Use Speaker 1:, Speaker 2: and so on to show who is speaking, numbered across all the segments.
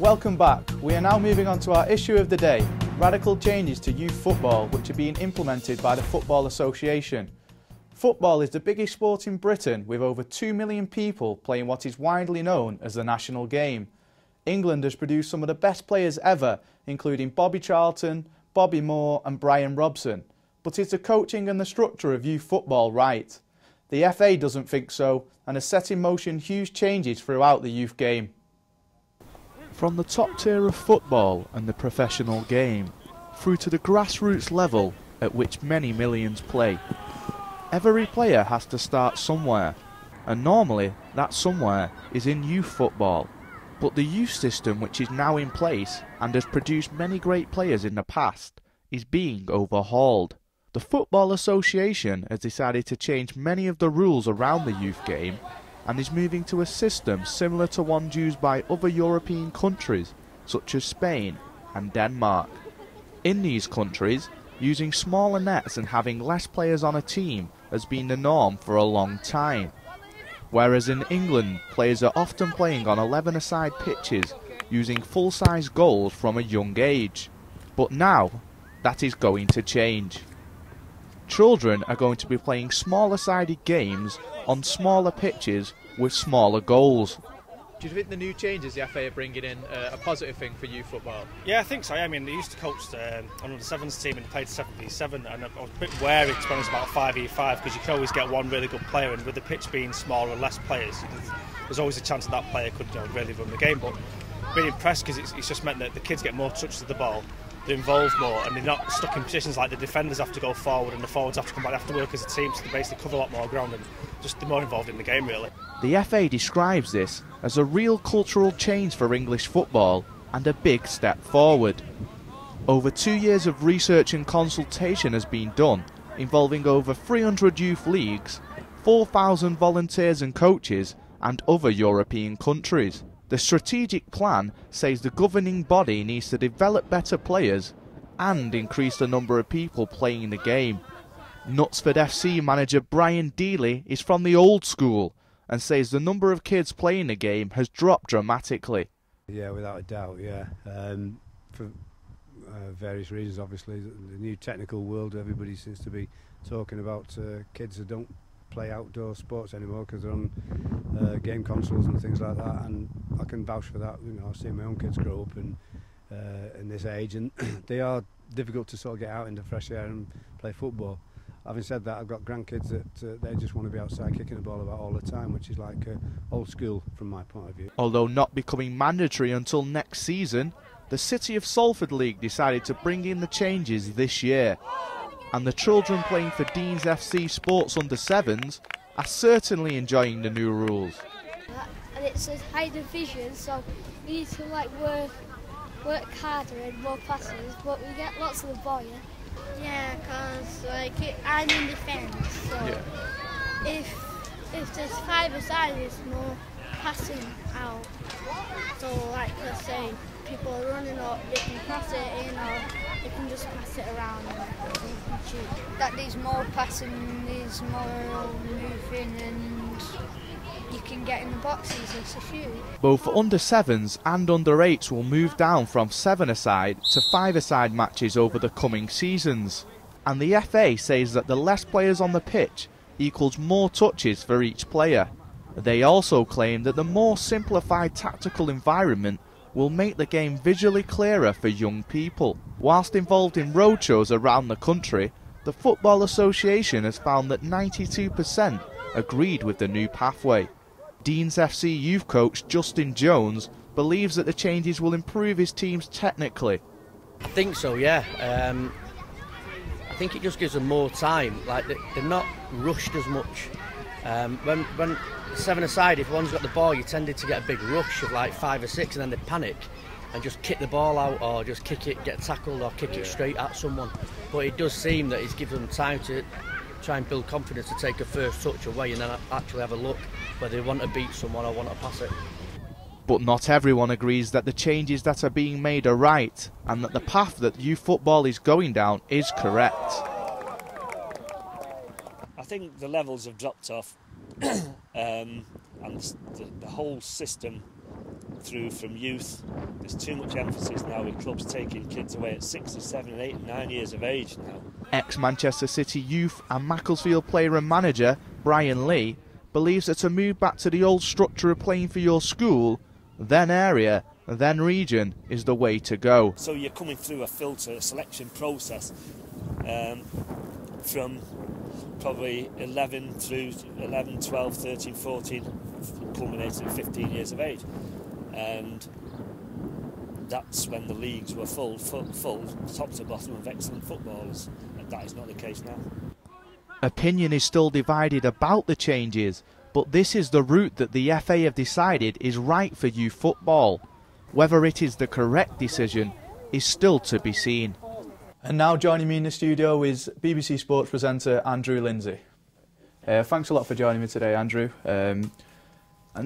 Speaker 1: Welcome back. We are now moving on to our issue of the day, radical changes to youth football which are being implemented by the Football Association. Football is the biggest sport in Britain with over 2 million people playing what is widely known as the national game. England has produced some of the best players ever, including Bobby Charlton, Bobby Moore and Brian Robson. But is the coaching and the structure of youth football right? The FA doesn't think so and has set in motion huge changes throughout the youth game. From the top tier of football and the professional game, through to the grassroots level at which many millions play, every player has to start somewhere, and normally that somewhere is in youth football. But the youth system which is now in place and has produced many great players in the past is being overhauled. The Football Association has decided to change many of the rules around the youth game and is moving to a system similar to one used by other European countries such as Spain and Denmark. In these countries, using smaller nets and having less players on a team has been the norm for a long time. Whereas in England, players are often playing on 11-a-side pitches using full-size goals from a young age. But now, that is going to change. Children are going to be playing smaller-sided games on smaller pitches with smaller goals. Do you think the new changes the FA are bringing in a positive thing for youth football?
Speaker 2: Yeah, I think so. I mean, they used to coach on the sevens team and played 7v7, and I was a bit wary to be honest about 5v5 because you can always get one really good player, and with the pitch being smaller and less players, there's always a chance that that player could really run the game. But really impressed because it's just meant that the kids get more touches of the ball, they're involved more, and they're not stuck in positions like the defenders have to go forward and the forwards have to come back. They have to work as a team, so they basically cover a lot more ground and just they're more involved in the game really.
Speaker 1: The FA describes this as a real cultural change for English football and a big step forward. Over 2 years of research and consultation has been done, involving over 300 youth leagues, 4,000 volunteers and coaches, and other European countries. The strategic plan says the governing body needs to develop better players and increase the number of people playing the game. Knutsford FC manager Brian Deely is from the old school and says the number of kids playing the game has dropped dramatically.
Speaker 3: Yeah, without a doubt, yeah. For various reasons, obviously. The new technical world, everybody seems to be talking about kids that don't play outdoor sports anymore because they're on game consoles and things like that, and I can vouch for that. You know, I've seen my own kids grow up in this age, and they are difficult to sort of get out into fresh air and play football. Having said that, I've got grandkids that they just want to be outside kicking the ball about all the time, which is like old school from my point of view.
Speaker 1: Although not becoming mandatory until next season, the City of Salford League decided to bring in the changes this year. And the children playing for Deans FC Sports Under 7s are certainly enjoying the new rules.
Speaker 4: And it's a high division, so we need to work harder and more passes, but we get lots of the ball, yeah?
Speaker 5: Yeah, because I'm in defence, so
Speaker 1: Yeah.
Speaker 5: if there's 5-a-side, there's more passing out. So let's say people are running up, they can pass it in, or they can just pass it around and shoot. That there's more passing, there's more moving, and you can get in the boxes to shoot.
Speaker 1: Both under 7s and under 8s will move down from 7-a-side to 5-a-side matches over the coming seasons. And the FA says that the less players on the pitch equals more touches for each player. They also claim that the more simplified tactical environment will make the game visually clearer for young people. Whilst involved in roadshows around the country, the Football Association has found that 92% agreed with the new pathway. Deans FC youth coach Justin Jones believes that the changes will improve his teams technically.
Speaker 6: I think so, yeah. I think it just gives them more time. Like they're not rushed as much. When 7-a-side, if one's got the ball, you tended to get a big rush of like 5 or 6, and then they panic and just kick the ball out, or just kick it, get tackled, or kick it straight at someone. But it does seem that it's given them time to try and build confidence to take a first touch away and then actually have a look whether they want to beat someone or want to pass it.
Speaker 1: But not everyone agrees that the changes that are being made are right and that the path that youth football is going down is correct.
Speaker 7: I think the levels have dropped off and the whole system through from youth. There's too much emphasis now with clubs taking kids away at 6 and 7 and 8 and 9 years of age now.
Speaker 1: Ex-Manchester City youth and Macclesfield player and manager Brian Lee believes that a move back to the old structure of playing for your school, then area, then region is the way to go.
Speaker 7: So you're coming through a filter, a selection process from probably 11 through 11, 12, 13, 14, culminating at 15 years of age. And that's when the leagues were full, top to bottom of excellent footballers. And that is not the case now.
Speaker 1: Opinion is still divided about the changes, but this is the route that the FA have decided is right for youth football. Whether it is the correct decision is still to be seen. And now joining me in the studio is BBC Sports presenter Andrew Lindsay. Thanks a lot for joining me today, Andrew. And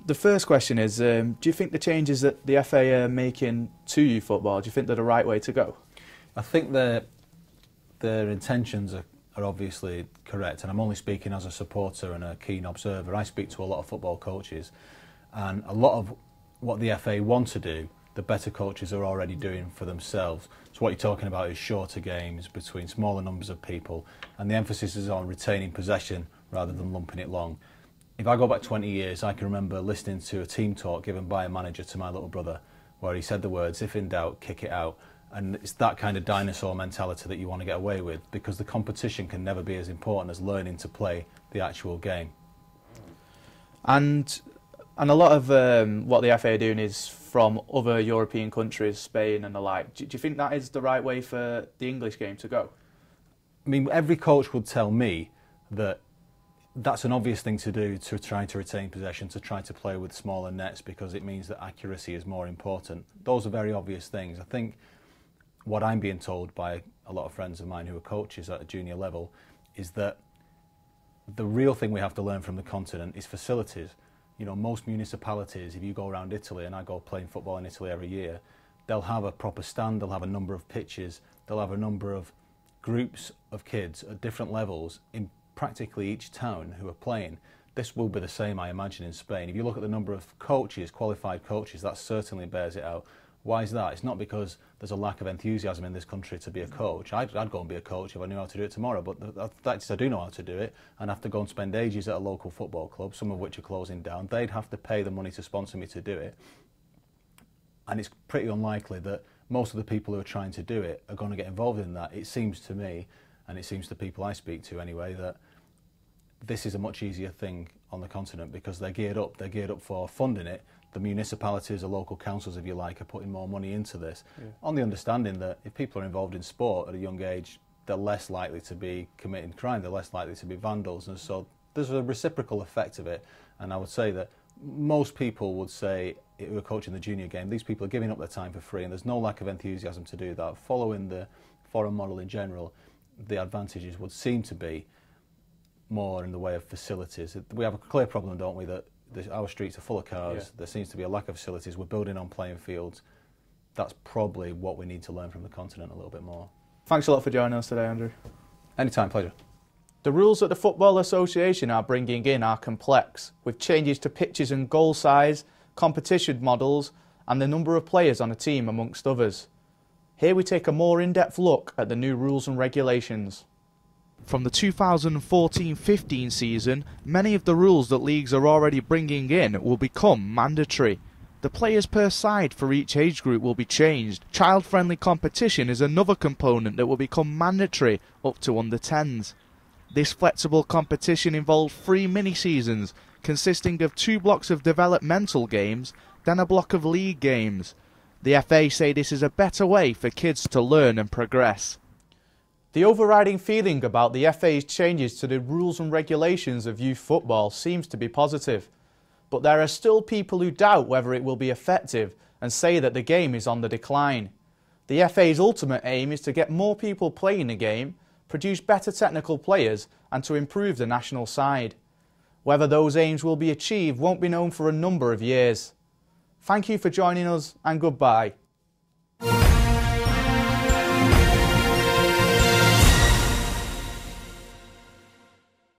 Speaker 1: the first question is, do you think the changes that the FA are making to youth football, do you think they're the right way to go?
Speaker 8: I think their intentions are obviously correct, and I'm only speaking as a supporter and a keen observer. I speak to a lot of football coaches, and a lot of what the FA want to do, the better coaches are already doing for themselves. So what you're talking about is shorter games between smaller numbers of people, and the emphasis is on retaining possession rather than lumping it long. If I go back 20 years, I can remember listening to a team talk given by a manager to my little brother, where he said the words, "If in doubt, kick it out." And it's that kind of dinosaur mentality that you want to get away with, because the competition can never be as important as learning to play the actual game.
Speaker 1: And a lot of what the FA are doing is from other European countries, Spain and the like. Do you think that is the right way for the English game to go?
Speaker 8: I mean, every coach would tell me that that's an obvious thing to do, to try to retain possession, to try to play with smaller nets, because it means that accuracy is more important. Those are very obvious things. I think what I'm being told by a lot of friends of mine who are coaches at a junior level is that the real thing we have to learn from the continent is facilities. You know, most municipalities, if you go around Italy, and I go playing football in Italy every year, they'll have a proper stand, they'll have a number of pitches, they'll have a number of groups of kids at different levels in practically each town who are playing. This will be the same, I imagine, in Spain. If you look at the number of coaches, qualified coaches, that certainly bears it out. Why is that? It's not because there's a lack of enthusiasm in this country to be a coach. I'd go and be a coach if I knew how to do it tomorrow, but the fact is I do know how to do it, and have to go and spend ages at a local football club, some of which are closing down. They'd have to pay the money to sponsor me to do it. And it's pretty unlikely that most of the people who are trying to do it are going to get involved in that. It seems to me, and it seems to people I speak to anyway, that this is a much easier thing on the continent because they're geared up. They're geared up for funding it. The municipalities or local councils, if you like, are putting more money into this, on the understanding that if people are involved in sport at a young age, they're less likely to be committing crime, they're less likely to be vandals, and so there's a reciprocal effect of it. And I would say that most people would say, who are coaching the junior game, these people are giving up their time for free, and there's no lack of enthusiasm to do that. Following the foreign model in general, the advantages would seem to be more in the way of facilities. We have a clear problem, don't we, that our streets are full of cars, there seems to be a lack of facilities, we're building on playing fields. That's probably what we need to learn from the continent a little bit more.
Speaker 1: Thanks a lot for joining us today, Andrew.
Speaker 8: Anytime, pleasure.
Speaker 1: The rules that the Football Association are bringing in are complex, with changes to pitches and goal size, competition models, and the number of players on a team, amongst others. Here we take a more in-depth look at the new rules and regulations. From the 2014-15 season, many of the rules that leagues are already bringing in will become mandatory. The players per side for each age group will be changed. Child-friendly competition is another component that will become mandatory up to under-10s. This flexible competition involves 3 mini-seasons, consisting of 2 blocks of developmental games, then a block of league games. The FA say this is a better way for kids to learn and progress. The overriding feeling about the FA's changes to the rules and regulations of youth football seems to be positive. But there are still people who doubt whether it will be effective and say that the game is on the decline. The FA's ultimate aim is to get more people playing the game, produce better technical players and to improve the national side. Whether those aims will be achieved won't be known for a number of years. Thank you for joining us and goodbye.